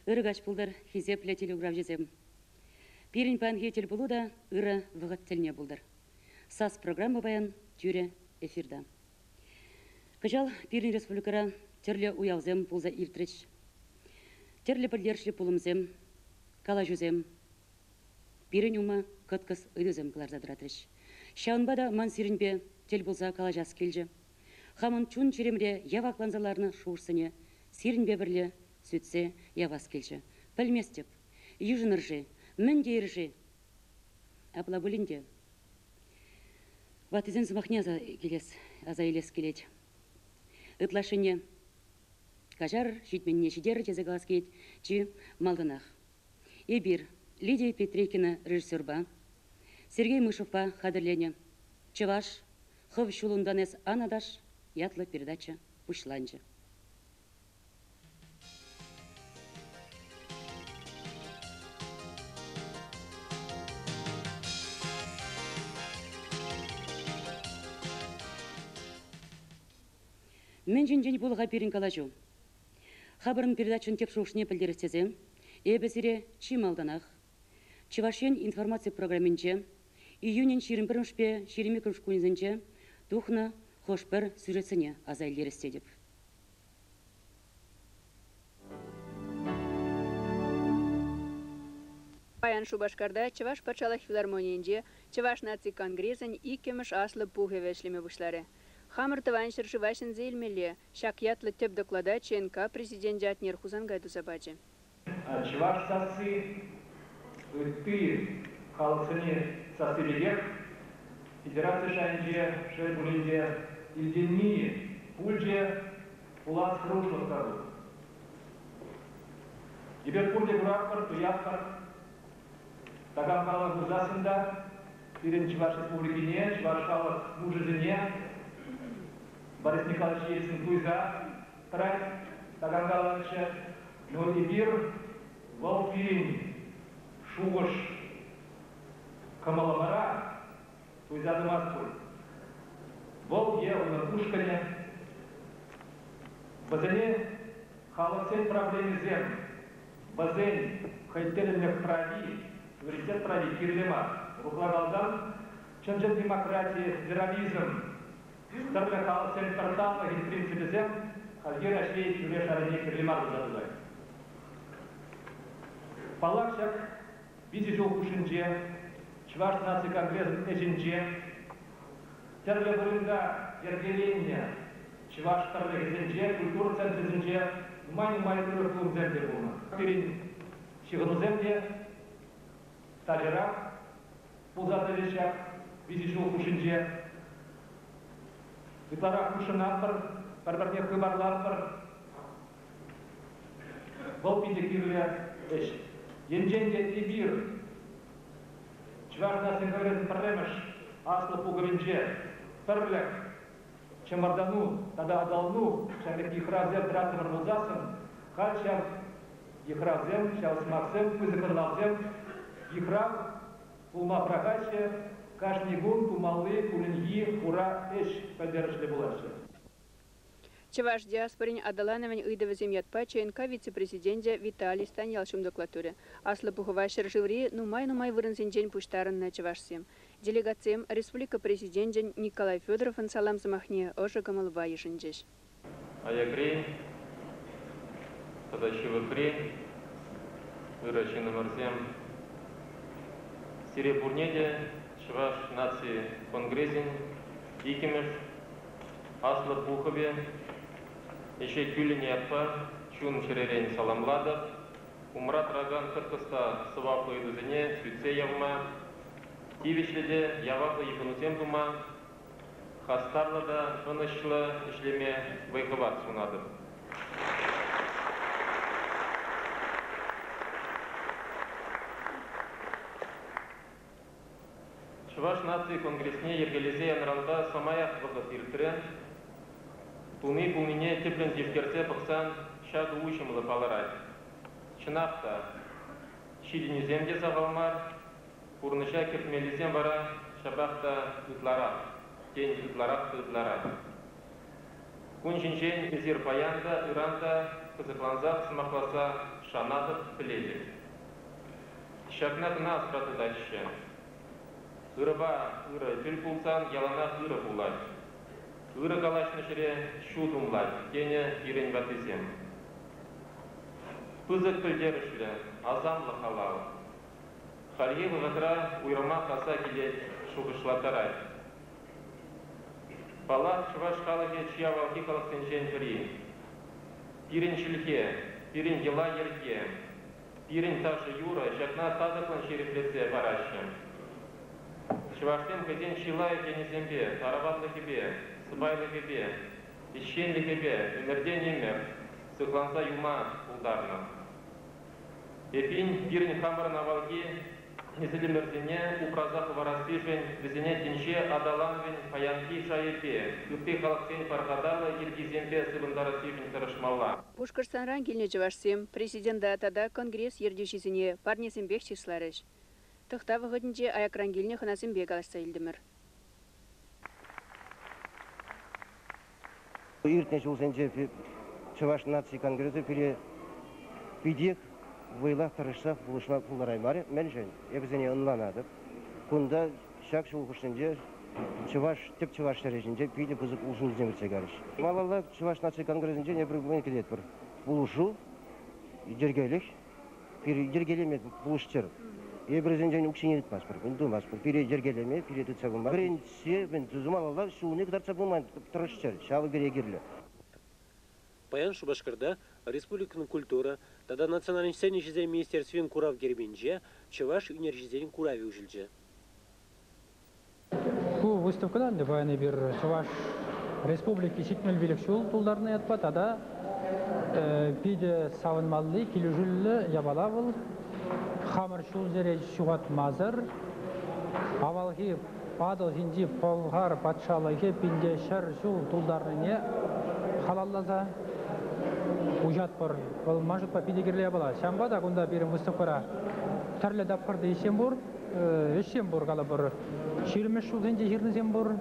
Ырыгач булдыр, хизепле телеграф жезем. Пирин панге тел булу да ыры вғыт тіліне булдыр. САС программа баян тюре эфирда. Кыжал Пирин республикара терле уялзем пулза илтрич. Терле білдершлі пулымзем, кала жүзем. Пирин ума кыткыс ыдызем кыларзадыратрич. Шаунбада ман сиринбе тел булза кала жас келжі. Хамын чун черемре явакланзаларны шуырсыне, сиринбе бірле сөтсе явас келжі. Пілместеп, южын ыржы, мінде ыржы. Апла бұлінде. Ватызен зымахне аза елес келет. Ытлашыне. Кажар житменне жидер жезегалас кет, чи малдынах. Эбир, Лидия Петрикина режиссерба, Сергей Мышевпа хадырлене, Чеваш, Хов Шулунданес Анадаш, ятла передача Пушланджи. Мен жен болға перін калажу. Хабырын передачын теп шоушне пілдерістезе, эбезіре Чималданах, Чевашен информация программинче, июнен 21-шпе, 22 күнізінче, тухна хошпер сюжетсіне азайлер істедіп. Паян Шубашкарда Чеваш патшалық филармонийінде Чеваш наци конгрессен икемеш аслы пухе вешлеме вышлары. Хамыр тываншыр Шывашин зейлмеле, шакятлы теп доклада ЧНК президент Жатнер Хузангайду забаджи. Чеваш сасы, ты халсыне сасы лидер, Федерация Шайнже, Шайбулинде, Ильдени, Пульже, Улас Хрушно скажу. Ибер Пульде Гуракпар, Туяппар, Таганкала Гузасында, Пирин Чеваш Республикине, Чевашкала Мужезине, Борис Николаевич Ельцин Туйза, Трай, Тагангаланча, Норибир, Волфин, Шугош, Камаламара, Туйза Москвы, Волге, Пушкане, Базене, Халасен проблемы зем, Базен, Хайтелемных прави, Суверенитет прави, Кирлема, Рухлагалдан, Чанжен демократия, федерализм, Старбек Халасен портална, в принципе зем, Хальгера Швейц, Юреш Арене, Кирлемар задузай. Палакшак, Бизи Жолкушинже, Чеваш наци конгресс Эжинже, Терле Бурында, Ергеленне, Чеваш Тарле Эжинже, культура центр Эжинже, Май-май Турклум земде булна. Пирин Шигыну земде, Талера, Пулзата Вешак, Бизи Жолкушинже, Витара Кушинапар, Парбарне Хыбарлапар, Волпинде Кирле Эш. Енженде Эбир, Чеваш наци конгресс Парремеш, Аслы Пуговинже, Перлек, Чемардану, Тада Адалну, Шамик Ехразем, Дратымыр Музасын, Хальчам, Ехразем, Шаусмаксем, Пызыкырлавзем, Ехрав, Пулма Прагаче, Кашнигун, Тумалы, Кулиньи, Ура, Эш, поддержали булаши. Чеваш диаспорин Адалановен ыйдывызем ятпа ЧНК вице-президенте Виталий Станьялшым докладуре. Аслы пуховашер живри нумай вырынзенжен пуштарын на Чевашсем. Делегациям республика президентен Николай Федоров салам замахне ожа гамалва еженжеш. Аягри, Тадачивыкри, Вырачи номерзем, Сирепурнеде, Чеваш нации конгрессин, Икимеш, Аслы пухове, Еще күліне атпа, чун шеререн саламладық, Умрат раган қырқыста сывақлы едізіне сүтсе явма, Тивишледе явақлы екінусем дума, Хастарлыда жынышлы ішлеме вайқыват сунады. Чеваш нации конгрессне ергелезе янранда самаях вғыт иртірі, Туны пулнине теплен тевкерсе пықсан шаду учымлы паларай. Чынақта, шидинеземде сағалмар, пурныша кертмелізем бара, шабақта үтларақ, тен үтларақты үтларай. Күн жинжен езер паянда, Иранда, қызықланзақ сымақласа шанадып біледі. Шакнак нас ратыдаща. Ырыба ыры түл пулсан, ялана ыры пулать. Ыры калашны шыре шу думлать, тене ирен батызем. Пызык пілдерішлі, азамлы халал. Харье вғытра уйрама қаса келет шуғышлатарай. Палат шываш халыге чия валки қалықсенчен пірі. Пирин шілке, пирин ела ерке, пирин ташы юра, шакна тадықлын шерифлесе баращым. Шываштен көзен шилай кенезембе, тарабатлы кебе, сыбайлы кебе, ищенлі кебе, өмірден емер, сықланса юма ұлдарны. Эпин пирин хамырын авалги, незілімірдене упразақ вараспижен, бізіне тенше адаланвен паянки шайепе, үппе қалықсен парғадалы ергизембе сыбындары сүйін тұрышмалла. Пушкарстанран келіне жывашсем, президенті атада конгресс ердюшізіне парнесембек числарыш. Тұқта вғыдынже аякран келіне хынасембек алашса елдімір. Иртнеш улсенче Чуваш нации конгрессы пидек войла тарышса булышма пуларай бар менжен ебезене онланады. Кунда шак шулхушенже Чуваш тип Чуваш режинже пиде бузык улшун землсе гарыш. Малалла Чуваш нации конгрессинже не бір келет бір булушу жергелик жергелеме булушчыр. Ебезенже укшине етпас бір күндумас бір пире жергелеме пире тутсагым бар. Бірінші мен тузумалалла шуны кдарца булман тарышчыр шалы берегирле. Паян Шубашкарда республиканың культура, тада национальный сцене жизе министерствен курав гербенже, Чуваш үнер курави ужілже. Бұл выставкадан баяны бір Чуваш республики шетмел белекшул тулдарны ятпа, тада пиде савынмалли, келюжүлі ябалавыл, хамыр шул зере шуғат мазыр, авалхи падыл хинди полғар патшалығы пинде шар шул тулдарны халаллаза. Ужат бар, ол мажут па пидегерле бала. Шамба да кунда берем выставкара. Тарле дапқырды ешем бур кала бір. Ширмеш шулденде жирнізем бур.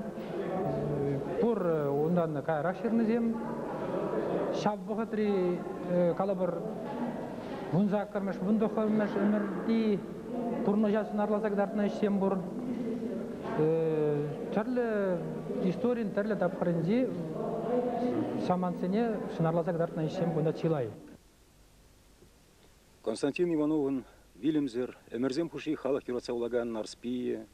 Бур ондан кайрақ ширнізем. Шап бұғытри кала бір бұнзақ кірмеш, бұнды қоймеш өмірді турны жасын арлазак дартына ешем бур. Тарле историн, тарле дапқырынде саманцене шынарлазак дартына ешем бұнда чилай. Константин Ивановын Вильямзер, эмерзем пуши халық юрацаулаган нарспие,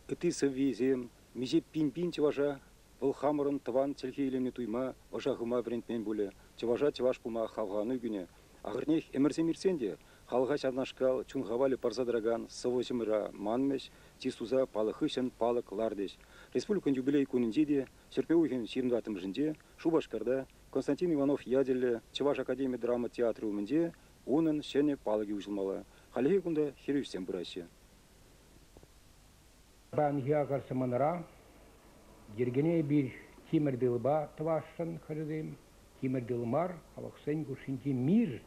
ытысы визем, мизе пин-пин теважа, вылхамырын тыван телхейлемне туйма, важа ғыма врентмен бұлі, теважа теваж пума халғаны күне. Ағырнех эмерзем ирсенде, халға чарнашкал, чунгавали парзадраган, савозимыра манмеш, тисуза палықышын палық лардеш. Республикан юбилей күніндеде, Серпеухин 20 жінде, Шубашкарда, Константин Иванов яделі, Чеваш Академия драма театры өмінде, оның шәне палығы ұжылмалы. Халығы күнді херюстен бұрасы. Бан хиагар саманара, ергене бір кемерділба тавашын қырдым, кемерділмар, халықсен күшінде мир,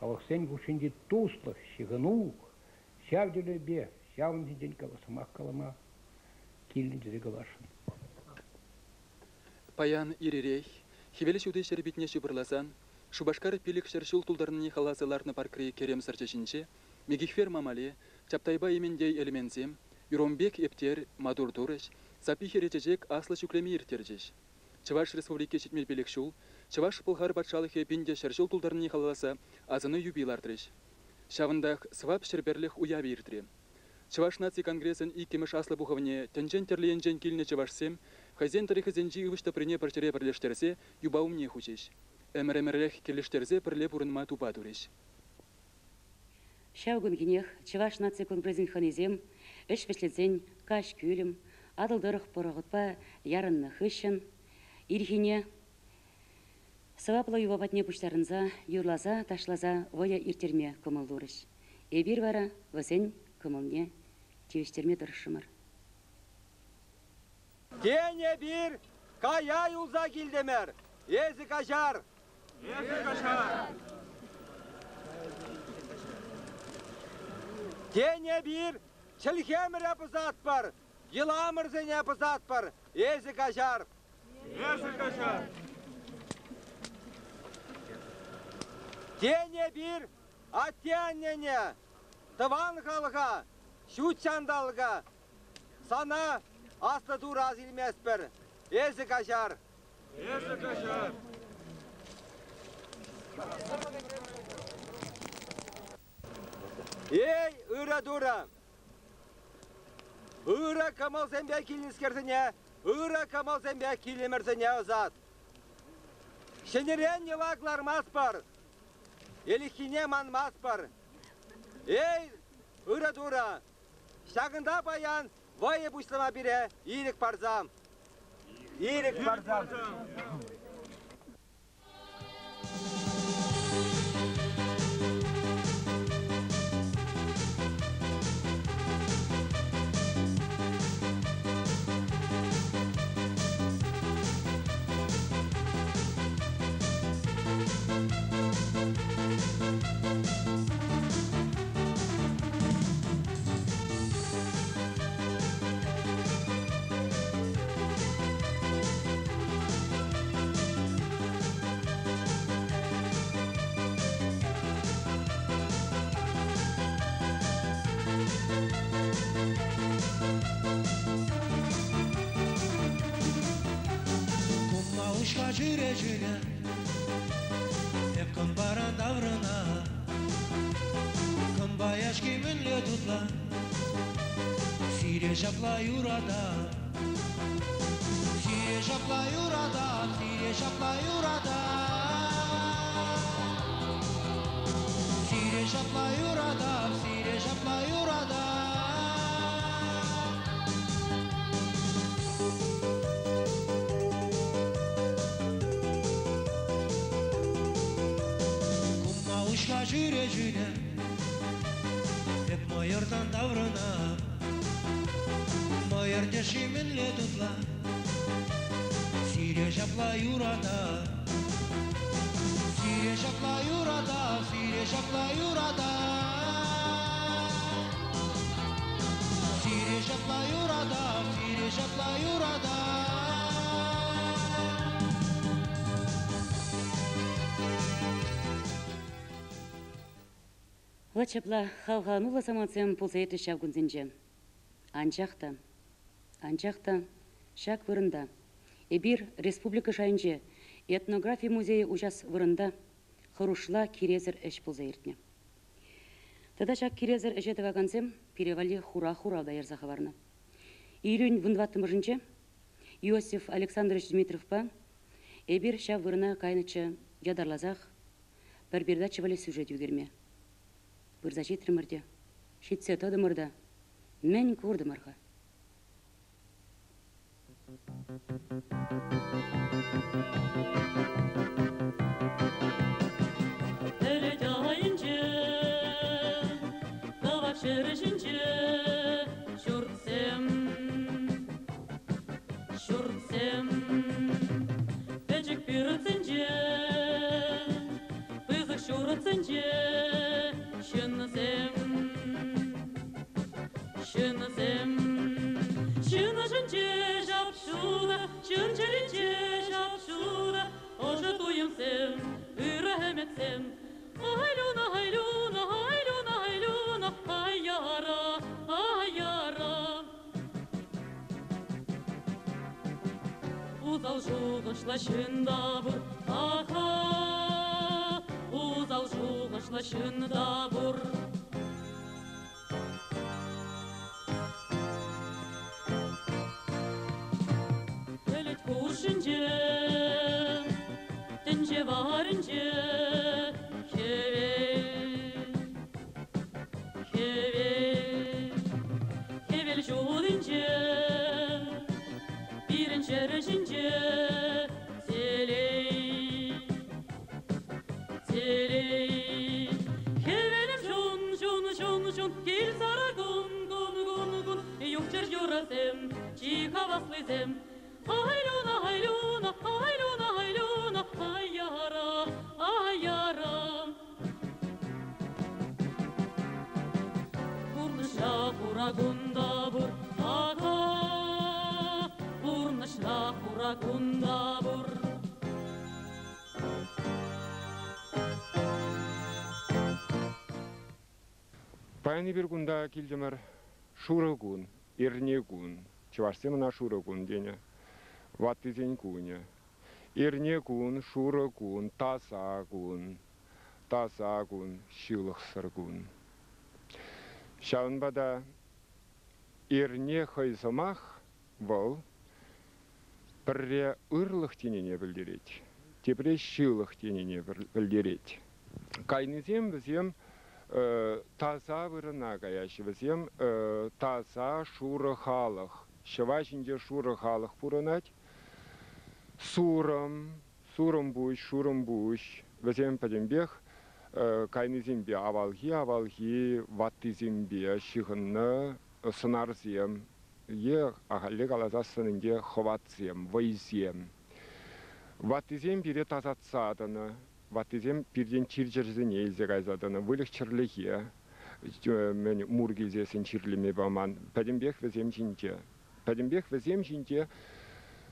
халықсен күшінде туслық, шығынуық, шавделі бе, шавынды ден каласымақ калама, келін жүре калашын. Паян иререй, хевелі шуды шербетіне шыбырласан, Шубашкар пилік шершул тулдарыны халасыларны паркрей керем сарчашынче, мегихфер мамале, чаптайба емендей элементзем, юромбек ептер, мадур дурыш, сапи херечежек аслы шуклеми иртержеш. Чуваш республики шетмел пилік шул, Чуваш пылғар батшалығы пинде шершул тулдарыны халаса азыны юбилардырыш. Шавындақ свап шерберліх уяви иртре. Чуваш наци конгрессен и кемеш аслы буховне тенжен терлиенжен килне чувашсем, хазен тарихы зенжи ывышта прине парчере пірлештерсе юбаумне хучеш. Әмір-әмірліх келештерзе пірле бұрынма тупа туреш. Шаугын генех Чуваш наци конгрессен ханезем, эш вешлезен, каш күлім, адылдырық порағытпа ярынны хыщын, ирхине, сываплы ювабатне пуштарынза, юрлаза, ташлаза, воя иртерме кымылдурыш. Эбир вара, вазен кымылне, тевештерме дұрышымыр. Дене бир, кая юлза келдемер, езі қажар. Езі қажар. Дене бир, чілхемір апызат бар, еламырзен апызат бар, езі қажар. Езі қажар. Дене бир, аттианнене, тыван халға, шут чандалға, сана асты тур аз илмеспір, езі қашар. Езі қашар. Ей, ұра дура! Ұра камал зәмбе келінскерсіне, ұра камал зәмбе келімірсіне ұзат. Шенерен елаклар маспар, елікіне ман маспар. Ей, ұра дура! Шағында баян, вайы бұшлама біре, ийлік барзам. Ийлік барзам. Жире-жире, hep con barandavrına, con bayaşki minle tutla, sire şapla yurada, sire şapla yurada, sire şapla yurada, sire şapla yurada, sire şapla yurada. Жире-жире, hep майордан даврына, майор дешименле тутла, сире жапла юрада, сире жапла юрада, сире жапла юрада, сире жапла юрада, сире жапла юрада. Лачапла халғанула самацем пулсайты шавгунзинже. Анчақта шак вырында. Эбир республика шайынже этнография музейі ужас вырында хырушла кирезер эш пулзайыртне. Тада шак кирезер эшеті ваганцем перевали хура-хуралда ерзаха варна. Июнь 20-мыжынче Иосиф Александрович Дмитровпа эбир шав вырына кайнычы ядарлазах передачывали сюжет югерме. Бұрзачи тірмірде, шетсе тодымырда, мен көрдімірға. Әлет айынчы, қавақ шырышынчы, шүртсем, пәчік пүрітсінчі, пызық шүртсінчі, Шынышынче жапшуда, шынчерінче жапшуда, Ожы туйымсем, үрәметсем, Айлуна, айлуна, айлуна, айлуна, айяра, айяра. Узал жуғышла шында бұр, аха, Узал жуғышла шында бұр. Kurşunca, tence varınca, kevel şoğulunca, birinci arışınca, seley, kevelim şun, gel sara gun, yokçer yorasem, çiğ havaslızem, Ayluna, ayluna, ayluna, ayluna, ayara, ayara. Burnışla buragunda bur, aga. Burnışla buragunda bur. Паяны бір күнда келдімір шуры күн, ерне күн. Чывашсы мына шуры күн дене. Ваттызен күне. Ерне күн, шуры күн, таса күн, шылықсыр күн. Шаунбада ерне хайсымақ бұл бірре ұрлық тенене білдерет. Тепре шылық тенене білдерет. Кайнызем бізем таза вырына гаяшы бізем таза шуры халық. Шыва жінде шуры халық бұрынат. Сурым буш. Бізем падембех кайнызембе авалхи ваттызембе шығынны сынарзем. Ағалек алазасынынде ховатзем, вайзем. Ваттызем бире тазатсадыны. Ваттызем бірден чиржерзін елзе қайзадыны, вылық чырлығы, мен мұргезесін чирлеме баман. Пәдімбек візем жинде,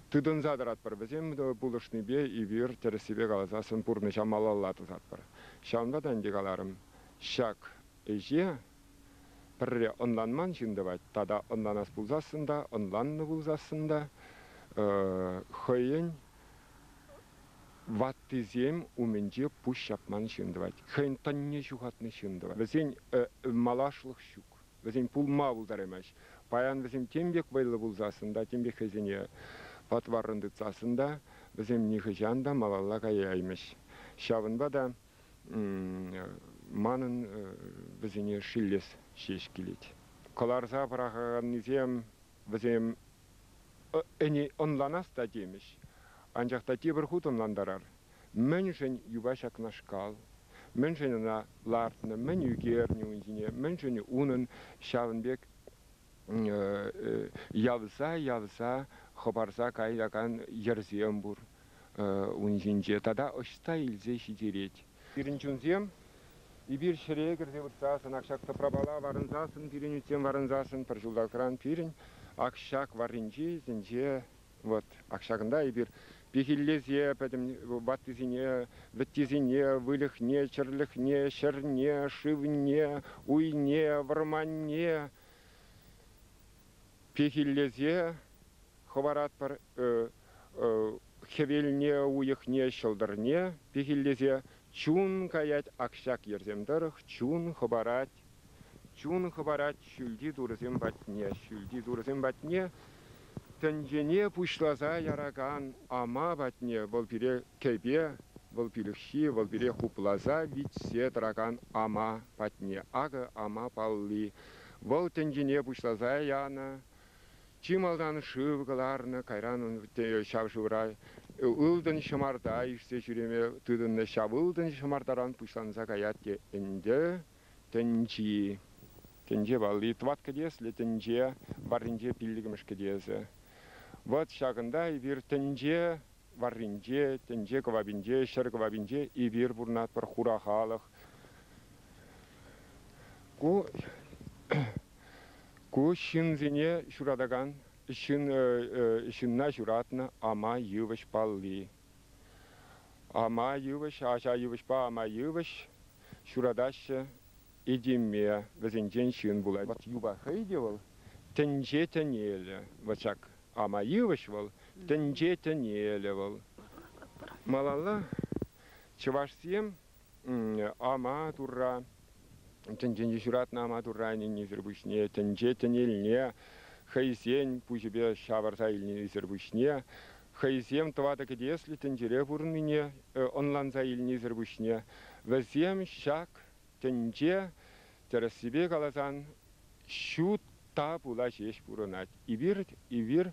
тыдын задырат бар, візем бұлышны бе, ивер тәрісібе қалазасын бұрны жамалалаты зат бар. Шауында дәнде қаларым, шак әже, бірре онланман жинді бәйт, тада онланас бұлзасында, онланны бұлзасында, хойын, ваттызем уменде пуш шапман шындывать. Хайн танне жугатны шындывать. Везен малашлық шук. Везен пулма булдаремаш. Паян везен тембек вайлы булзасында, тембек везене патварындыцасында, везен нихыжанда малалла каяймаш. Шавынба да манын везене шиллес шеш келет. Коларза парағаған низем везен әне онланас да демеш. Ancak da bir hutumlandarar. Menschen юбашак нашкал, menschen на лартны, мен югернюнжине, menschen унын шавынбек явса, хопарса кайдакан ерзем бур унжинже. Тада ошта илзе шидереть. Пиринчунзем, и бир шере кірзе вұртсасын, ақшақта прабала варынзасын, пиринюцем варынзасын, піржулдакран пирин, ақшақ варынжи, зінже, вот, ақшағында и бир пихиллезе, баттызине, веттизине, вылихне, черлихне, шерне, шивне, уйне, варманне. Пихиллезе, ховарат пар хевельне, уйхне, шылдырне. Пихиллезе, чун каять акшак ерземдырых, чун ховарат, шүлди дурызем батне, Тенжене пушлаза яраган ама батне, бол пире кебе, бол пилихши, бол пире хуплаза витсе тараган ама батне, ага ама палли. Бол тенжене пушлаза яна, чималдан шывгаларны, кайран шавшыврай, ылдын шамарда, ишсе жүреме тыдынны шавылдын шамардаран пушланза гаятте энде тенжи. Тенже балли, тват кадесле тенже, барринже пиллигіміш кадезе. Вот шагында и бир тенже, варринже, тенже квабинже, шер квабинже, и бир бурнат пар хурахалых. Ку шинзине шурадаган, шинна шуратна ама юваш палли. Ама юваш, аша юваш па ама юваш, шурадаша идиме, везенжен шин булай. Вот юба хайдевал, тенже тенеле, вот шак. Ама ювашвал, тенже тенелевал. Малалла, чавашсем, ама тура, тенже шуратна ама тура, не зербушне, тенже тенельне, хайсен, пужебе шаварса или зербушне, хайсем твата кадесли, тенжере бурнине, онланза или зербушне, везем шак, тенже, терасибе калазан, шут, та була жеш бурынат. Ивир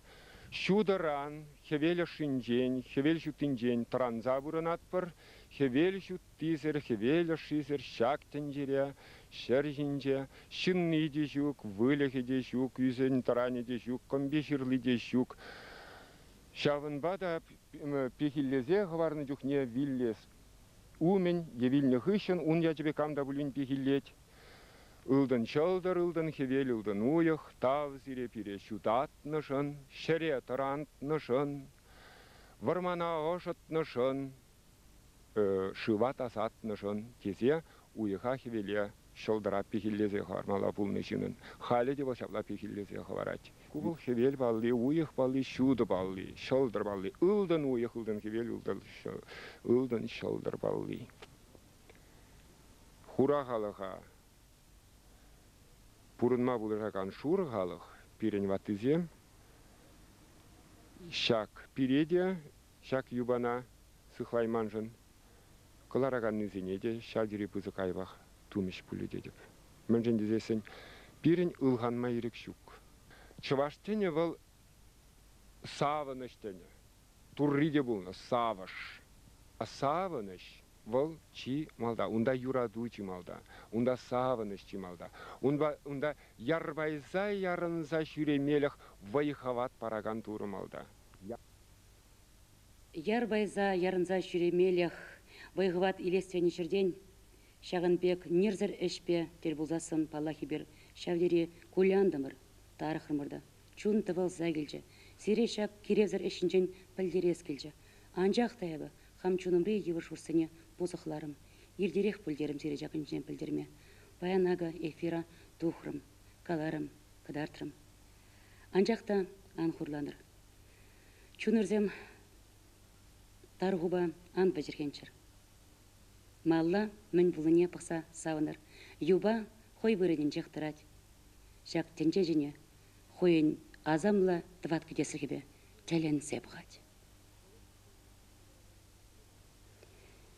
шударан, хевель шинжен, хевель шутинжен, транза бурынат пыр, хевель шуттизер, хевель шизер, шак тенжере, шер жинже, шинны де жук, вылехе де жук, юзен таране де жук, комбеширлы де жук. Шавынба да пехиллезе хварны жукне виллес. Умен, евильны хышын, ун яжбе камда булин пехиллеть. Ылдын чалдар, ылдын хевел, ылдын уйық, тав зире пире шутатнышын, шере тарантнышын, вармана ошытнышын, шыват асатнышын, тезе уйыха хевеле şoldara pihilleze harmala pulun işinin. Hali de başapla pihilleze havarat. Kubul hevel balli, uyuk balli, şudu balli, şoldur balli. Ildan uyuk, ildan hevel, ildan şoldur balli. Hura halığa, purunma bulurakan şur halığı, pirin vatizem, şak piredya, şak yubana, sıhlaymanjın, kılarakan nizine de şaldiri pızı kayvaq, tumiş pulü dedip. Münjin dizesin, pirin ılğanma erek şuk. Çıvaştene val savınıştene, turride bulna, savaş. A savınış, val çi malda, unda yuradu çi malda, unda savınış çi malda, unda yarbayza yarınza şüremelih vayhavat paragan turu malda. Ярбайза ярынза шүремелех, вайғыват илествен ішірден, шағынбек нерзір әшпе тербулзасын паллахи бір шәвдері көляндымыр, тарықырмырды. Чун тывыл зәгілжі, сирешак керевзір әшінжен пілдерес келжі. Анжақ тайыбы, хам чунымры евір шурсыне бұзықларым, ердерек пілдерім сире жақынжен пілдерме. Баянага эфира тухрым, каларым, кыдартырым. Анжақта анхурланыр. Чунырзем Тарғуба ан бәжіргеншір. Малла мін бұлыне пықса савыныр. Юба хой бөрінен жақтырад. Жақ тенже жіне хойын азамла дват кедесі кебе тәлен сепғад.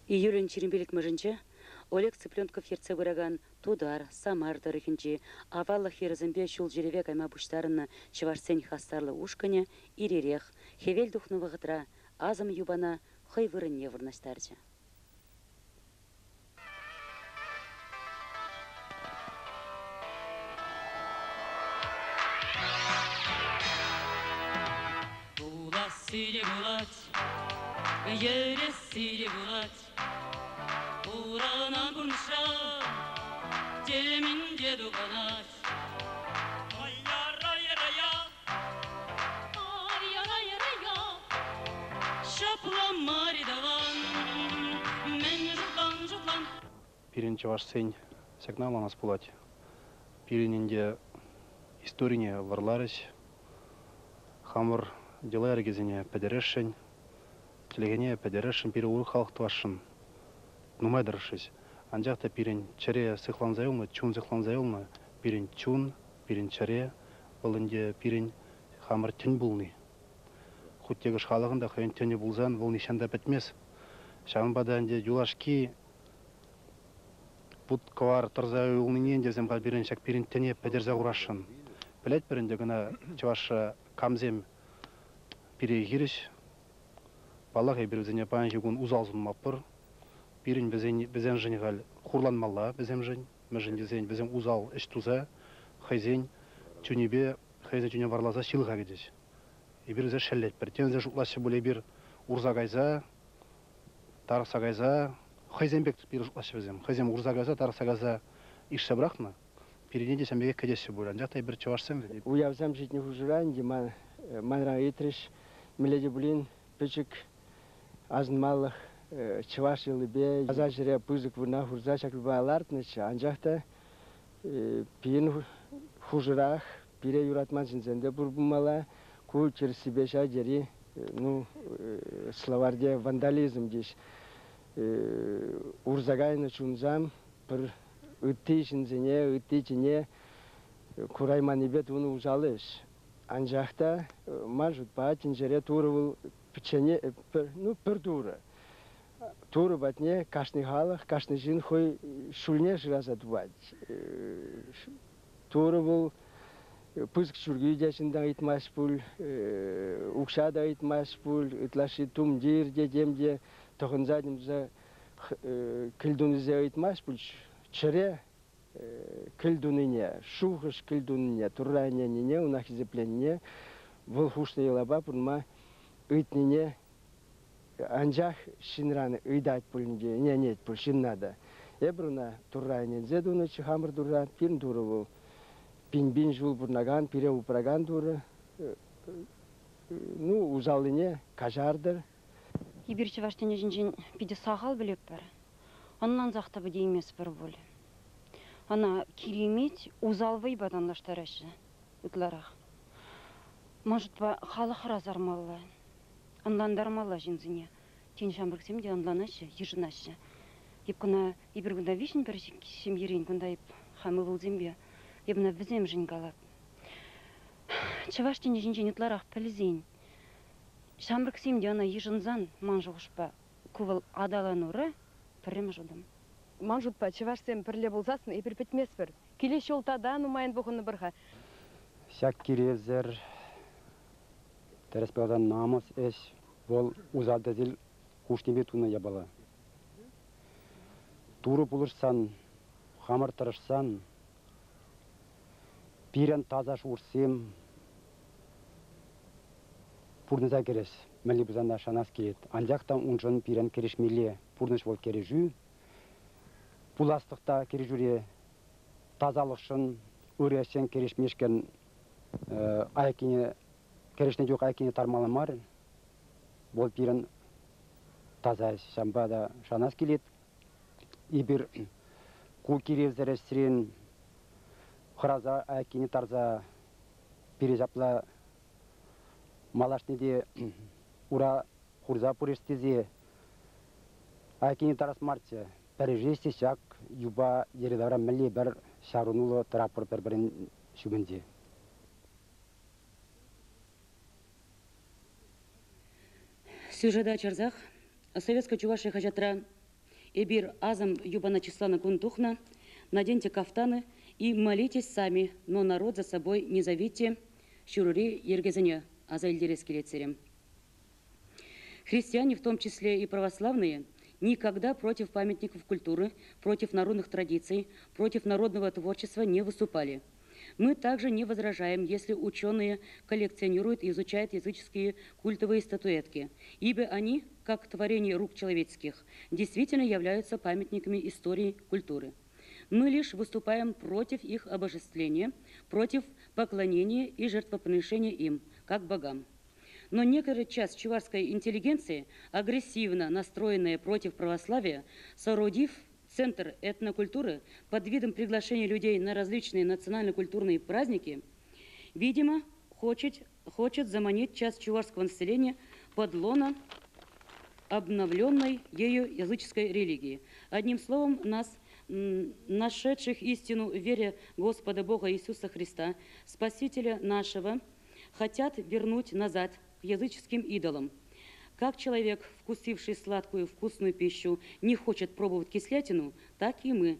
Июлін черембелік mëжынче Олег Цыпленков ерце выраган Тудар, Самар дырыхінче аваллы херізімбе шул жереве кайма бұштарыны чывашсен хастарлы ушкане иререх, хевел духны вғытра, азым юбана хой вырынне вырнастарчы. Буласили булать, ересили булать, Уранан бунша, темин деду канать. Пирин чавашсен сигнал нас пулать. Пирининде историне варларыш, хамыр дела эргезине педерешен, телегене педерешен пири ур халк твашын. Нумайдырышыз. Анжақта пирин чере сыхланзайылмы, чун сыхланзайылмы, пирин чун, пирин чере, болынде пирин хамыр тün булны. Хуттегіш халығында хойын тüні булзан, бұл нишанда бітмес. Шағын баданде юлашки Бұд кавар тұрзай ұлныңен дезем қал бірін шак бірін тәне пәдерза құрашын. Білет бірінде гына чавашы камзем бірі гиріш. Балағы бір бізіне паян жегін ұзалзын мапыр. Бірін бізен жын ғал құрланмалла бізем жын. Мәжін дезен бізен ұзал іш туза. Хайзен чүнебе, хайзен чүне варлаза шилға кедеш. Бір зе шәллет бір. Тензе жұтлашы бұле бір урзагайза, тарықсагайза, Хайзенбек bir жутлашы бізем. Хайзен урзагаза, тарсагаза ишсе брахна. Переденде сәмбеге кәдесі болан. Жақтай бір чавашсам. Уявзам житні хужуран, де манра етріш, миледи булин, печік, азынмалық, чаваш елібе, аза жире пызык вұрна хурза шаклыба алартныш. Анжақта пейін хужурах, пире юратман жинзенде бұрбымала, ку черсибеша жери, словарде вандализм деш. Урзагайны чунзам, бір үтті ішінзіне, үтті ішіне құрайманы бет оны ұзалыш. Анжақта мажут бәтін жере туры бұл пічене, бір туры. Туры бәтіне кашны халық, кашны жин хой шулне жыразат бәт. Туры бұл пызық шүргі дешінді айтмаш бұл, ұқшада айтмаш бұл, үтлашы тұмдир дедемде, Тоғын задымыза кілдунізе айтмаш бұл чыре кілдуніне, шуғыш кілдуніне, тұррайнене, унақ зепленіне, бұл хушны елаба бұрма үйтніне анжақ шинраны үйдайт бұлінде, не бұл шиннада. Ebru'na turraynen zedunu çıhamır durran pin duru bu. Bin jul burnagan pire upragan duru. Ну, узалыне кажарdır. Ибирчи ваштене жинжин пиде сағал білеп бар. Оннан зақта бұде емес бір бол. Она киремет узалвай баданлаштарашы ытларах. Может, по халах разармалла, анландармалла жинзине. Тень шамбрыксем де анланашы, ежинашы. Еп кына ибір күнда вишін бір семьерин күнда еп хамы вылзембе. Ебна візем жин галат. Чаваш тень жинжен ытларах пілзен. Шамбрыксем де ана ежинзан манжуғышпа кувал адалануры пірім жудым. Манжутпа чавашсем пірле болзасын, епір петмес бір. Келе шолтада нумайын бұғыны бірға. Сяк киревзер, тереспеодан намыс эш, бол узадазил кушнебе туна ябала. Туры булышсан, хамыр тырышсан, пирен таза шурсем, пурныза кереш, мәлі бұзанда шанас кейет. Анжақтан ұнжын пирен кереш миле, пурныш бол кережу, пуластықта кережуре тазалықшын, үрешен кереш мешкен айкине, керешне жоқ айкине тармаламар, бол пирен таза шамбада шанас келет. Ибір ку киревзері сирен хыраза айкине тарза пережапла малашнеде ура хурза пурестезе айкине тарас марча пережесте шак юба ередавра мәлі бір шарунулы тарапыр бір-бірін шүгінде. Сюжеда чарзах, советская чувашия хачатра эбир азам юбана числана кунтухна, наденьте кафтаны и молитесь сами, но народ за собой не зовите, щурури ергезене, азайльдерес келецерем. Христиане, в том числе и православные, никогда против памятников культуры, против народных традиций, против народного творчества не выступали. Мы также не возражаем, если ученые коллекционируют и изучают языческие культовые статуэтки, ибо они, как творение рук человеческих, действительно являются памятниками истории культуры. Мы лишь выступаем против их обожествления, против поклонения и жертвоприношения им, как богам. Но некоторая часть чувашской интеллигенции, агрессивно настроенная против православия, соорудив Центр этнокультуры под видом приглашения людей на различные национально-культурные праздники, видимо, хочет заманить часть чувашского населения под лоно обновленной ею языческой религии. Одним словом, нас, нашедших истину в вере Господа Бога Иисуса Христа, Спасителя нашего, хотят вернуть назад к языческим идолам. Как человек, вкусивший сладкую вкусную пищу, не хочет пробовать кислятину, так и мы,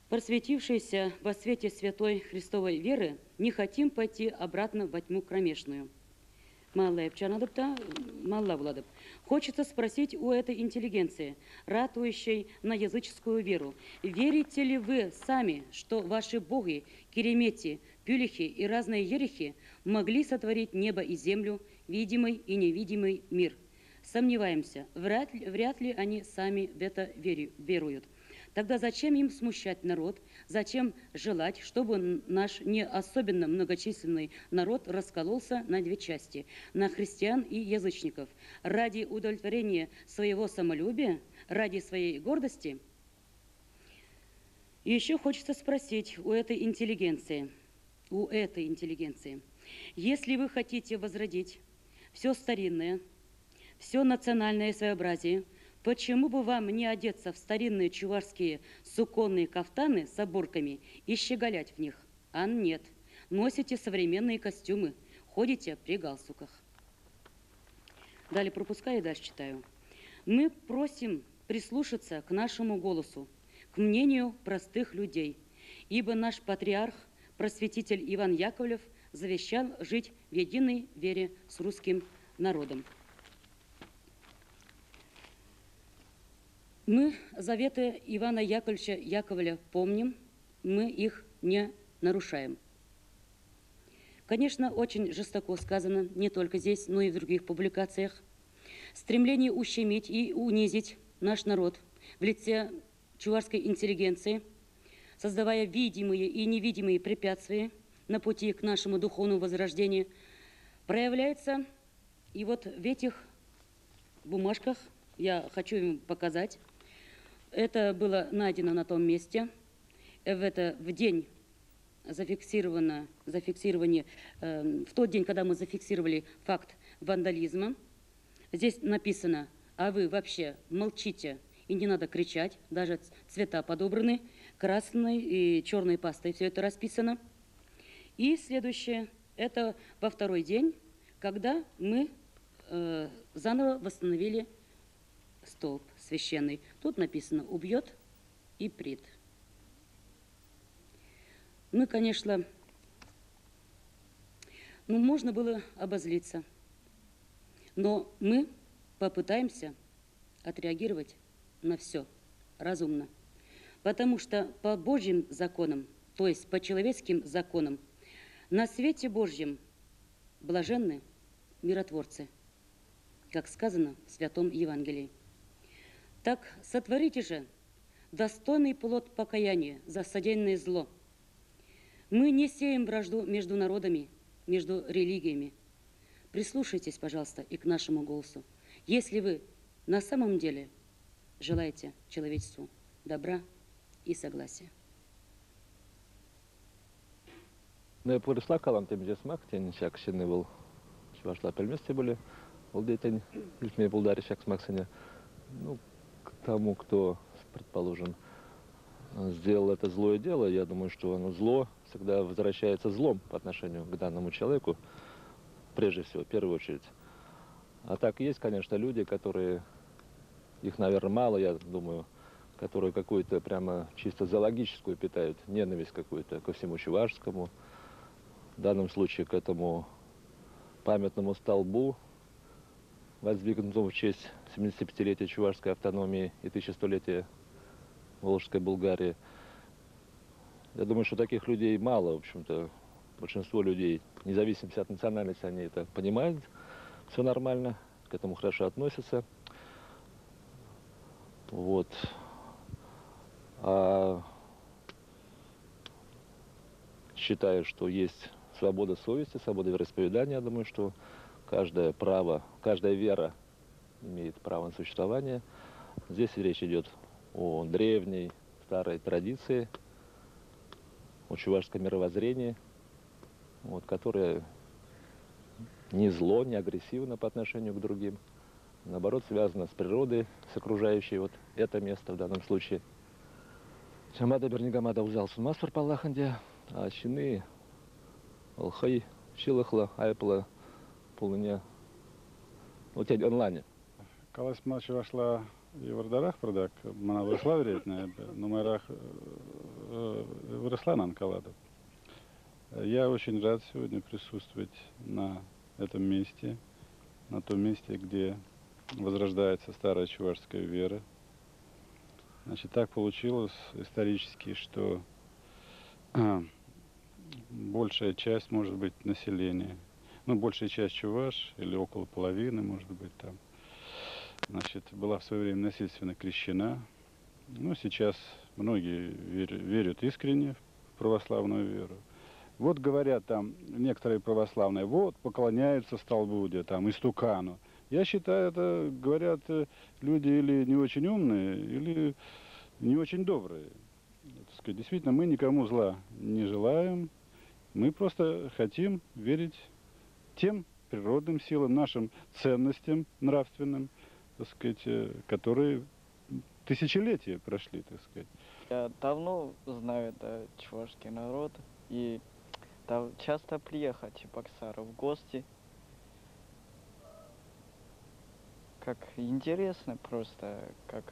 просветившиеся во свете святой Христовой веры, не хотим пойти обратно во тьму кромешную. Хочется спросить у этой интеллигенции, ратующей на языческую веру, верите ли вы сами, что ваши боги, керемети, пюлихи и разные ерехи могли сотворить небо и землю, видимый и невидимый мир? Сомневаемся, вряд ли они сами в это веруют. Тогда зачем им смущать народ? Зачем желать, чтобы наш не особенно многочисленный народ раскололся на две части, на христиан и язычников? Ради удовлетворения своего самолюбия? Ради своей гордости? И еще хочется спросить у этой интеллигенции, если вы хотите возродить все старинное, все национальное своеобразие, почему бы вам не одеться в старинные чувашские суконные кафтаны с оборками и щеголять в них? А нет, носите современные костюмы, ходите при галстуках. Далее пропускаю и дальше читаю. Мы просим прислушаться к нашему голосу, к мнению простых людей, ибо наш патриарх, просветитель Иван Яковлев, завещал жить в единой вере с русским народом. Мы заветы Ивана Яковлевича Яковля помним, мы их не нарушаем. Конечно, очень жестоко сказано, не только здесь, но и в других публикациях. Стремление ущемить и унизить наш народ в лице чувашской интеллигенции, создавая видимые и невидимые препятствия на пути к нашему духовному возрождению, проявляется и вот в этих бумажках, я хочу им показать. Это было найдено на том месте. в день в тот день, когда мы зафиксировали факт вандализма, здесь написано: а вы вообще молчите и не надо кричать, даже цвета подобраны, красной и черной пастой все это расписано. И следующее, это во второй день, когда мы заново восстановили столб священный. Тут написано: убьет и прит. Мы, конечно, можно было обозлиться, но мы попытаемся отреагировать на все разумно, потому что по Божьим законам, то есть по человеческим законам, на свете Божьем блаженны миротворцы, как сказано в Святом Евангелии. Так сотворите же достойный плод покаяния за содеянное зло. Мы не сеем вражду между народами, между религиями. Прислушайтесь, пожалуйста, и к нашему голосу. Если вы на самом деле желаете человечеству добра и согласия. Ne purslā kalam tiem jesmak, tien šak šini vēl švašlā pelmesti были, vēl детень, ilkmē buldári šak смаксене. К тому, кто, предположим, сделал это злое дело, я думаю, что оно зло всегда возвращается злом по отношению к данному человеку, прежде всего, в первую очередь. А так есть, конечно, люди, которые, их, наверное, мало, я думаю, которые какую-то прямо чисто зоологическую питают ненависть какую-то ко всему чувашскому, в данном случае к этому памятному столбу, воздвигнутому в честь 75-летия чувашской автономии и 1100-летия Волжской Булгарии. Я думаю, что таких людей мало, в общем-то. Большинство людей, независимо от национальности, они это понимают, все нормально, к этому хорошо относятся. Вот. А считаю, что есть свобода совести, свобода вероисповедания. Я думаю, что каждая вера имеет право на существование. Здесь речь идет о древней, старой традиции, о чувашском мировоззрении, которое не зло, не агрессивно по отношению к другим. Наоборот, связано с природой, с окружающей это место в данном случае. Чамада Бернигамада узал сумасфар паллаханде, а чины алхай чилахла айпла полыня тень онлайне. Калас матч вошла и в Ордарах продак, она выросла вероятно, но мэрах выросла на Анкалада. Я очень рад сегодня присутствовать на этом месте, на том месте, где возрождается старая чувашская вера. Значит, так получилось исторически, что большая часть, может быть, населения, большая часть чуваш, или около половины, может быть, там, значит, была в свое время насильственно крещена. Сейчас многие верят искренне в православную веру. Вот говорят там некоторые православные, поклоняются столбу, там, истукану. Я считаю, это говорят люди или не очень умные, или не очень добрые. Действительно, мы никому зла не желаем. Мы просто хотим верить тем природным силам, нашим ценностям нравственным, которые тысячелетия прошли, так сказать. Я давно знаю чувашский народ, и там часто приехать в Баксару в гости. Как интересно просто, как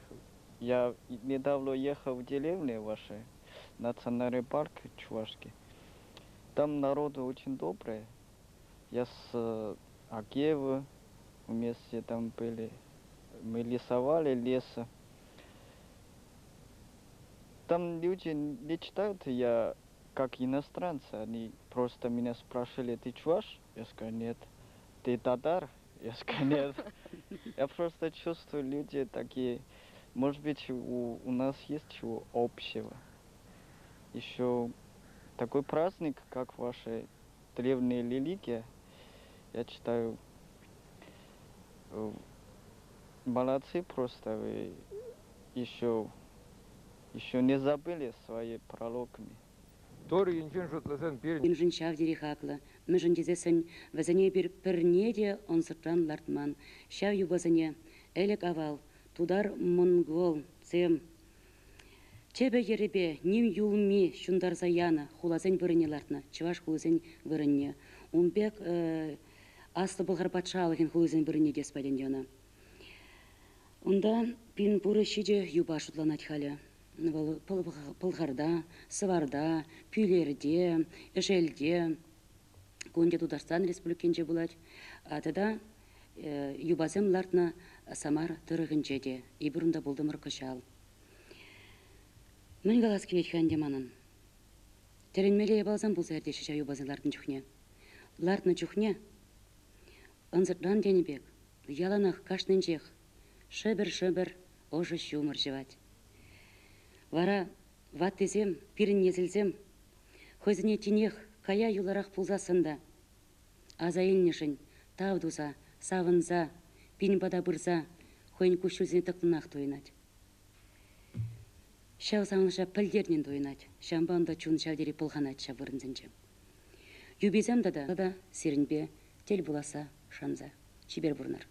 я недавно ехал в деревню вашей, национальный парк чувашский. Там народ очень добрый. Я с Агеевым вместе там были. Мы рисовали лес. Там люди не читают, я как иностранцы, они просто меня спрашивали: ты чуваш? Я сказал: нет. Ты татар? Я сказал: нет. Я просто чувствую, люди такие, может быть, у нас есть чего общего. Еще такой праздник, как ваша древняя религия, я считаю, молодцы просто, вы еще еще не забыли свои прологами. Тори инжен шутласан пирин. Инжен шавдери хаклы. Мүжін дезесін вазане бір пірнеде онсыртан лартман. Шав юбазане әлік авал. Тудар монгол цем. Чебе еребе ним юлми шундар заяны. Хулазен вырыне лартна. Чываш хулазен вырыне. Умбек аслы бұлғар патшалығын хулазен вырыне деспаден дена. Онда пин буры шиде юба шутланат халі. Пылғарда, сыварда, пүйлерде, эжелде, Гонде Тударстан республикенже болады. Атыда юбазем лартна самар тұрығынже де, ибұрында болдымыр күшал. Мен галас кеветхан деманын. Теренмелі ебалзам бұл зәрде шыша юбазен лартын жүхне. Лартны жүхне, ынзырдан денебек, яланақ кашнын жех, шыбір-шыбір ожы шумыр жевать. Вара ват дезем, пирін незілзем, хözіне тенех кая юларақ пулзасында. Азайылнешін, тавдуза, савынза, пин бада бұрза, хойын күшілзіне тықлынақ тойынат. Шау саңылша пілдернен тойынат, шамбанда чун шавдері пылғанат шавырынзінчі. Юбезем да сирінбе, тел буласа шанза, чибер бұрнар.